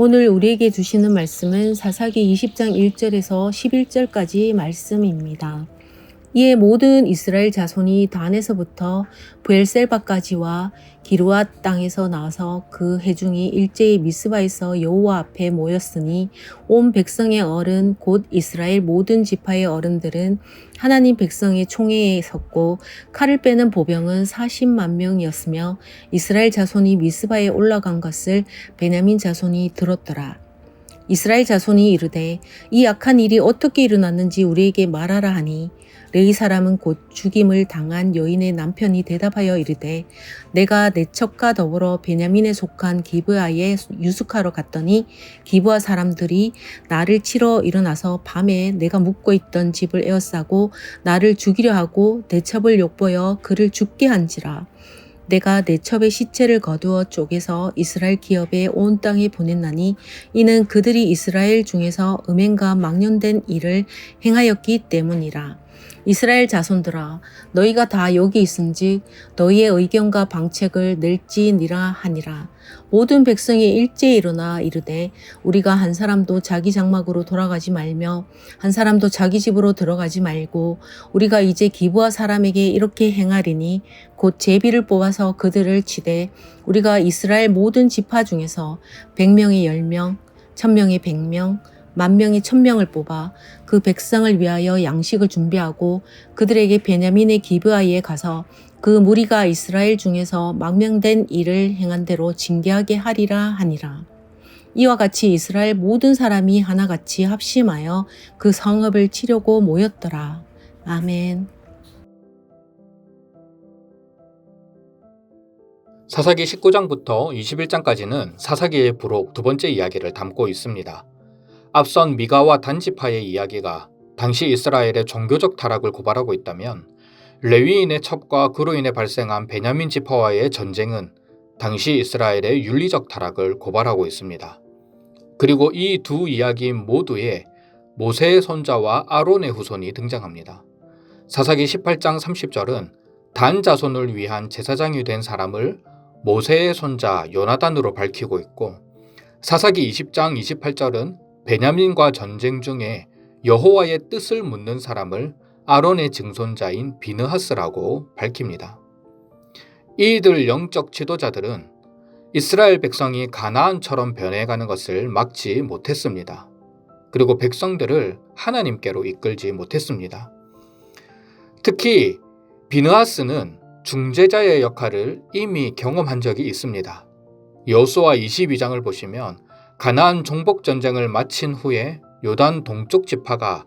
오늘 우리에게 주시는 말씀은 사사기 20장 1절에서 11절까지 말씀입니다. 이에 모든 이스라엘 자손이 단에서부터 브엘셀바까지와 기르앗 땅에서 나와서 그 회중이 일제히 미스바에서 여호와 앞에 모였으니 온 백성의 어른 곧 이스라엘 모든 지파의 어른들은 하나님 백성의 총회에 섰고 칼을 빼는 보병은 40만 명이었으며 이스라엘 자손이 미스바에 올라간 것을 베냐민 자손이 들었더라. 이스라엘 자손이 이르되 이 악한 일이 어떻게 일어났는지 우리에게 말하라 하니 레위 사람은 곧 죽임을 당한 여인의 남편이 대답하여 이르되 내가 내 첩과 더불어 베냐민에 속한 기브아에 유숙하러 갔더니 기브아 사람들이 나를 치러 일어나서 밤에 내가 묵고 있던 집을 에워싸고 나를 죽이려 하고 내 첩을 욕보여 그를 죽게 한지라. 내가 내 첩의 시체를 거두어 쪼개서 이스라엘 기업에 온 땅에 보냈나니 이는 그들이 이스라엘 중에서 음행과 망령된 일을 행하였기 때문이라. 이스라엘 자손들아 너희가 다 여기 있은즉 너희의 의견과 방책을 낼지니라 하니라. 모든 백성이 일제히 일어나 이르되 우리가 한 사람도 자기 장막으로 돌아가지 말며 한 사람도 자기 집으로 들어가지 말고 우리가 이제 기브아 사람에게 이렇게 행하리니 곧 제비를 뽑아서 그들을 치되 우리가 이스라엘 모든 지파 중에서 100명이 10명, 1000명이 100명, 10,000명이 1,000명을 뽑아 그 백성을 위하여 양식을 준비하고 그들에게 베냐민의 기브아에 가서 그 무리가 이스라엘 중에서 망명된 일을 행한 대로 징계하게 하리라 하니라. 이와 같이 이스라엘 모든 사람이 하나같이 합심하여 그 성읍을 치려고 모였더라. 아멘. 사사기 19장부터 21장까지는 사사기의 부록 두 번째 이야기를 담고 있습니다. 앞선 미가와 단지파의 이야기가 당시 이스라엘의 종교적 타락을 고발하고 있다면 레위인의 첩과 그로 인해 발생한 베냐민 지파와의 전쟁은 당시 이스라엘의 윤리적 타락을 고발하고 있습니다. 그리고 이 두 이야기 모두에 모세의 손자와 아론의 후손이 등장합니다. 사사기 18장 30절은 단 자손을 위한 제사장이 된 사람을 모세의 손자 요나단으로 밝히고 있고 사사기 20장 28절은 베냐민과 전쟁 중에 여호와의 뜻을 묻는 사람을 아론의 증손자인 비느하스라고 밝힙니다. 이들 영적 지도자들은 이스라엘 백성이 가나안처럼 변해가는 것을 막지 못했습니다. 그리고 백성들을 하나님께로 이끌지 못했습니다. 특히 비느하스는 중재자의 역할을 이미 경험한 적이 있습니다. 여호수아 22장을 보시면 가나안 종복 전쟁을 마친 후에 요단 동쪽 지파가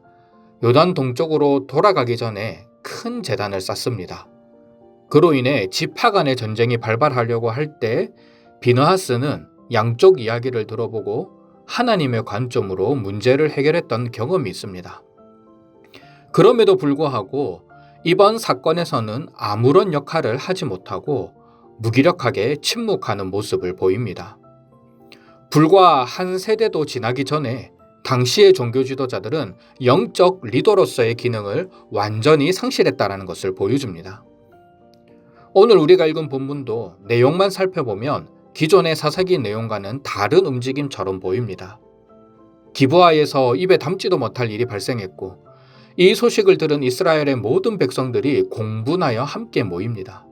요단 동쪽으로 돌아가기 전에 큰 제단을 쌓습니다. 그로 인해 지파 간의 전쟁이 발발하려고 할 때 비느하스는 양쪽 이야기를 들어보고 하나님의 관점으로 문제를 해결했던 경험이 있습니다. 그럼에도 불구하고 이번 사건에서는 아무런 역할을 하지 못하고 무기력하게 침묵하는 모습을 보입니다. 불과 한 세대도 지나기 전에 당시의 종교 지도자들은 영적 리더로서의 기능을 완전히 상실했다는 것을 보여줍니다. 오늘 우리가 읽은 본문도 내용만 살펴보면 기존의 사사기 내용과는 다른 움직임처럼 보입니다. 기브아에서 입에 담지도 못할 일이 발생했고 이 소식을 들은 이스라엘의 모든 백성들이 공분하여 함께 모입니다.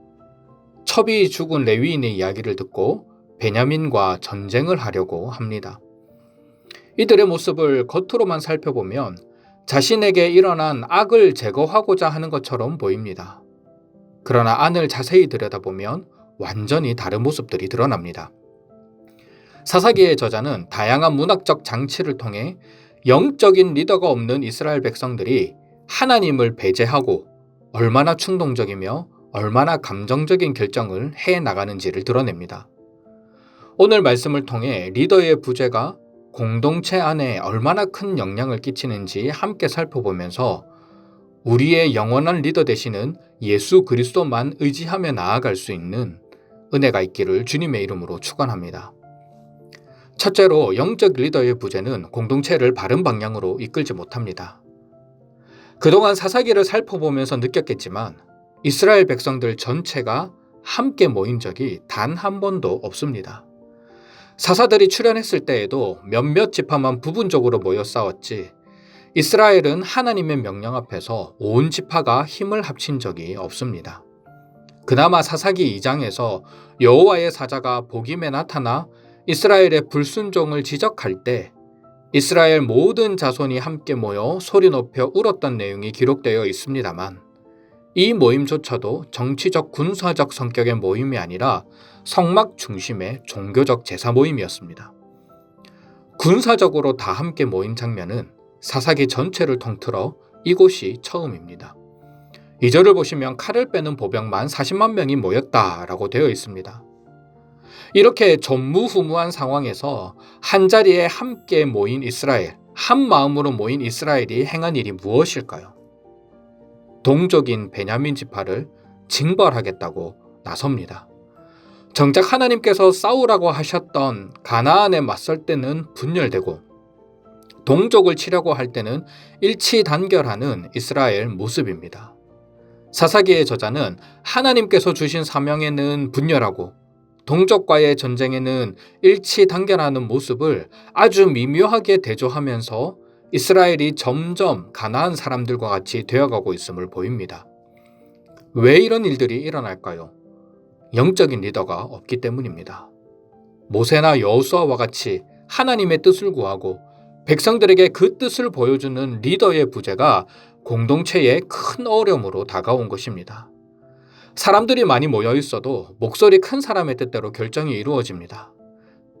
첩이 죽은 레위인의 이야기를 듣고 베냐민과 전쟁을 하려고 합니다. 이들의 모습을 겉으로만 살펴보면 자신에게 일어난 악을 제거하고자 하는 것처럼 보입니다. 그러나 안을 자세히 들여다보면 완전히 다른 모습들이 드러납니다. 사사기의 저자는 다양한 문학적 장치를 통해 영적인 리더가 없는 이스라엘 백성들이 하나님을 배제하고 얼마나 충동적이며 얼마나 감정적인 결정을 해나가는지를 드러냅니다. 오늘 말씀을 통해 리더의 부재가 공동체 안에 얼마나 큰 영향을 끼치는지 함께 살펴보면서 우리의 영원한 리더 되시는 예수 그리스도만 의지하며 나아갈 수 있는 은혜가 있기를 주님의 이름으로 축원합니다. 첫째로 영적 리더의 부재는 공동체를 바른 방향으로 이끌지 못합니다. 그동안 사사기를 살펴보면서 느꼈겠지만 이스라엘 백성들 전체가 함께 모인 적이 단 한 번도 없습니다. 사사들이 출현했을 때에도 몇몇 지파만 부분적으로 모여 싸웠지 이스라엘은 하나님의 명령 앞에서 온 지파가 힘을 합친 적이 없습니다. 그나마 사사기 2장에서 여호와의 사자가 복임에 나타나 이스라엘의 불순종을 지적할 때 이스라엘 모든 자손이 함께 모여 소리 높여 울었던 내용이 기록되어 있습니다만 이 모임조차도 정치적 군사적 성격의 모임이 아니라 성막 중심의 종교적 제사 모임이었습니다. 군사적으로 다 함께 모인 장면은 사사기 전체를 통틀어 이곳이 처음입니다. 2절을 보시면 칼을 빼는 보병만 40만 명이 모였다라고 되어 있습니다. 이렇게 전무후무한 상황에서 한자리에 함께 모인 이스라엘, 한 마음으로 모인 이스라엘이 행한 일이 무엇일까요? 동족인 베냐민 지파를 징벌하겠다고 나섭니다. 정작 하나님께서 싸우라고 하셨던 가나안에 맞설 때는 분열되고 동족을 치려고 할 때는 일치단결하는 이스라엘 모습입니다. 사사기의 저자는 하나님께서 주신 사명에는 분열하고 동족과의 전쟁에는 일치단결하는 모습을 아주 미묘하게 대조하면서 이스라엘이 점점 가나안 사람들과 같이 되어가고 있음을 보입니다. 왜 이런 일들이 일어날까요? 영적인 리더가 없기 때문입니다. 모세나 여호수아와 같이 하나님의 뜻을 구하고 백성들에게 그 뜻을 보여주는 리더의 부재가 공동체의 큰 어려움으로 다가온 것입니다. 사람들이 많이 모여 있어도 목소리 큰 사람의 뜻대로 결정이 이루어집니다.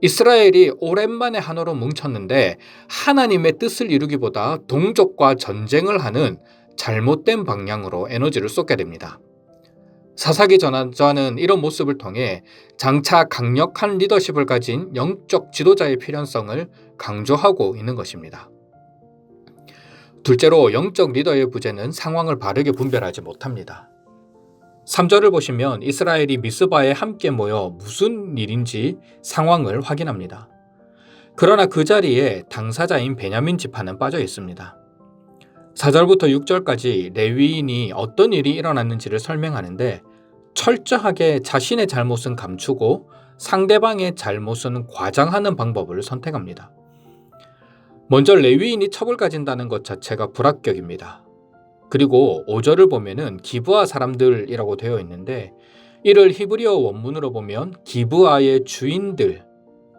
이스라엘이 오랜만에 하나로 뭉쳤는데 하나님의 뜻을 이루기보다 동족과 전쟁을 하는 잘못된 방향으로 에너지를 쏟게 됩니다. 사사기 전자는 이런 모습을 통해 장차 강력한 리더십을 가진 영적 지도자의 필요성을 강조하고 있는 것입니다. 둘째로 영적 리더의 부재는 상황을 바르게 분별하지 못합니다. 3절을 보시면 이스라엘이 미스바에 함께 모여 무슨 일인지 상황을 확인합니다. 그러나 그 자리에 당사자인 베냐민 지파는 빠져 있습니다. 4절부터 6절까지 레위인이 어떤 일이 일어났는지를 설명하는데 철저하게 자신의 잘못은 감추고 상대방의 잘못은 과장하는 방법을 선택합니다. 먼저 레위인이 첩을 가진다는 것 자체가 불합격입니다. 그리고 5절을 보면은 기브아 사람들이라고 되어 있는데 이를 히브리어 원문으로 보면 기브아의 주인들,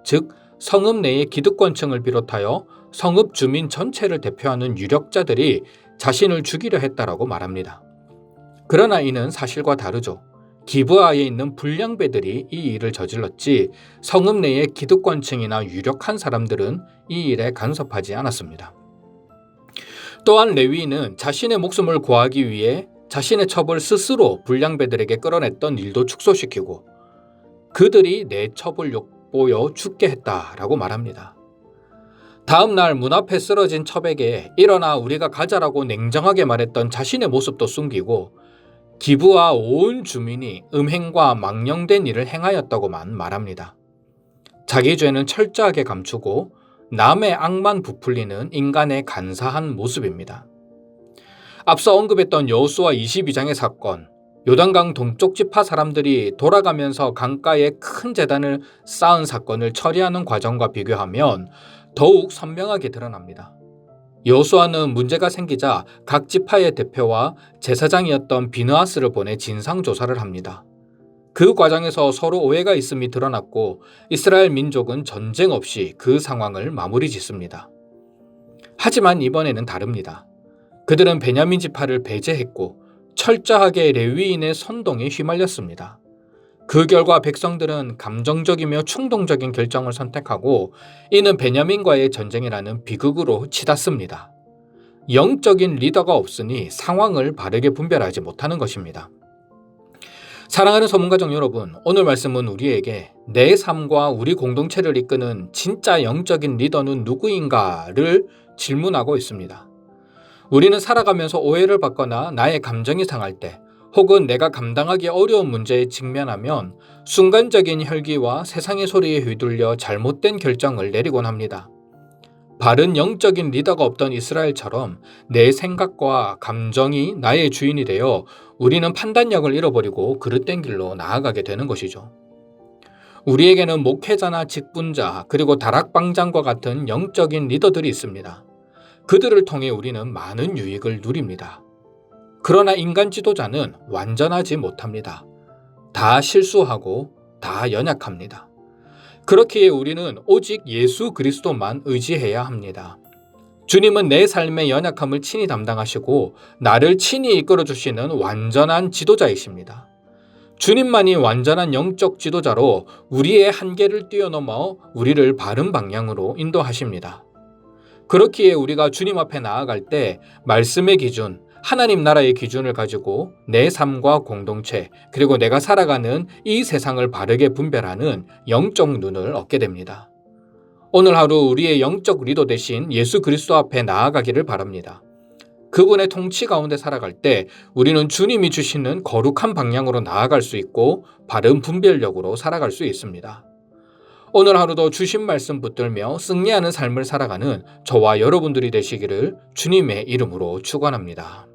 즉 성읍 내의 기득권층을 비롯하여 성읍 주민 전체를 대표하는 유력자들이 자신을 죽이려 했다라고 말합니다. 그러나 이는 사실과 다르죠. 기브아에 있는 불량배들이 이 일을 저질렀지 성읍 내의 기득권층이나 유력한 사람들은 이 일에 간섭하지 않았습니다. 또한 레위인은 자신의 목숨을 구하기 위해 자신의 첩을 스스로 불량배들에게 끌어냈던 일도 축소시키고 그들이 내 첩을 욕보여 죽게 했다라고 말합니다. 다음 날 문 앞에 쓰러진 첩에게 일어나 우리가 가자라고 냉정하게 말했던 자신의 모습도 숨기고 기브아 온 주민이 음행과 망령된 일을 행하였다고만 말합니다. 자기 죄는 철저하게 감추고 남의 악만 부풀리는 인간의 간사한 모습입니다. 앞서 언급했던 여호수아 22장의 사건, 요단강 동쪽 지파 사람들이 돌아가면서 강가에 큰 제단을 쌓은 사건을 처리하는 과정과 비교하면 더욱 선명하게 드러납니다. 여호수아는 문제가 생기자 각 지파의 대표와 제사장이었던 비느하스를 보내 진상조사를 합니다. 그 과정에서 서로 오해가 있음이 드러났고 이스라엘 민족은 전쟁 없이 그 상황을 마무리 짓습니다. 하지만 이번에는 다릅니다. 그들은 베냐민 지파를 배제했고 철저하게 레위인의 선동에 휘말렸습니다. 그 결과 백성들은 감정적이며 충동적인 결정을 선택하고 이는 베냐민과의 전쟁이라는 비극으로 치닫습니다. 영적인 리더가 없으니 상황을 바르게 분별하지 못하는 것입니다. 사랑하는 소문가족 여러분, 오늘 말씀은 우리에게 내 삶과 우리 공동체를 이끄는 진짜 영적인 리더는 누구인가를 질문하고 있습니다. 우리는 살아가면서 오해를 받거나 나의 감정이 상할 때 혹은 내가 감당하기 어려운 문제에 직면하면 순간적인 혈기와 세상의 소리에 휘둘려 잘못된 결정을 내리곤 합니다. 바른 영적인 리더가 없던 이스라엘처럼 내 생각과 감정이 나의 주인이 되어 우리는 판단력을 잃어버리고 그릇된 길로 나아가게 되는 것이죠. 우리에게는 목회자나 직분자 그리고 다락방장과 같은 영적인 리더들이 있습니다. 그들을 통해 우리는 많은 유익을 누립니다. 그러나 인간 지도자는 완전하지 못합니다. 다 실수하고 다 연약합니다. 그렇기에 우리는 오직 예수 그리스도만 의지해야 합니다. 주님은 내 삶의 연약함을 친히 담당하시고 나를 친히 이끌어 주시는 완전한 지도자이십니다. 주님만이 완전한 영적 지도자로 우리의 한계를 뛰어넘어 우리를 바른 방향으로 인도하십니다. 그렇기에 우리가 주님 앞에 나아갈 때 말씀의 기준, 하나님 나라의 기준을 가지고 내 삶과 공동체, 그리고 내가 살아가는 이 세상을 바르게 분별하는 영적 눈을 얻게 됩니다. 오늘 하루 우리의 영적 리더 되신 예수 그리스도 앞에 나아가기를 바랍니다. 그분의 통치 가운데 살아갈 때 우리는 주님이 주시는 거룩한 방향으로 나아갈 수 있고 바른 분별력으로 살아갈 수 있습니다. 오늘 하루도 주신 말씀 붙들며 승리하는 삶을 살아가는 저와 여러분들이 되시기를 주님의 이름으로 축원합니다.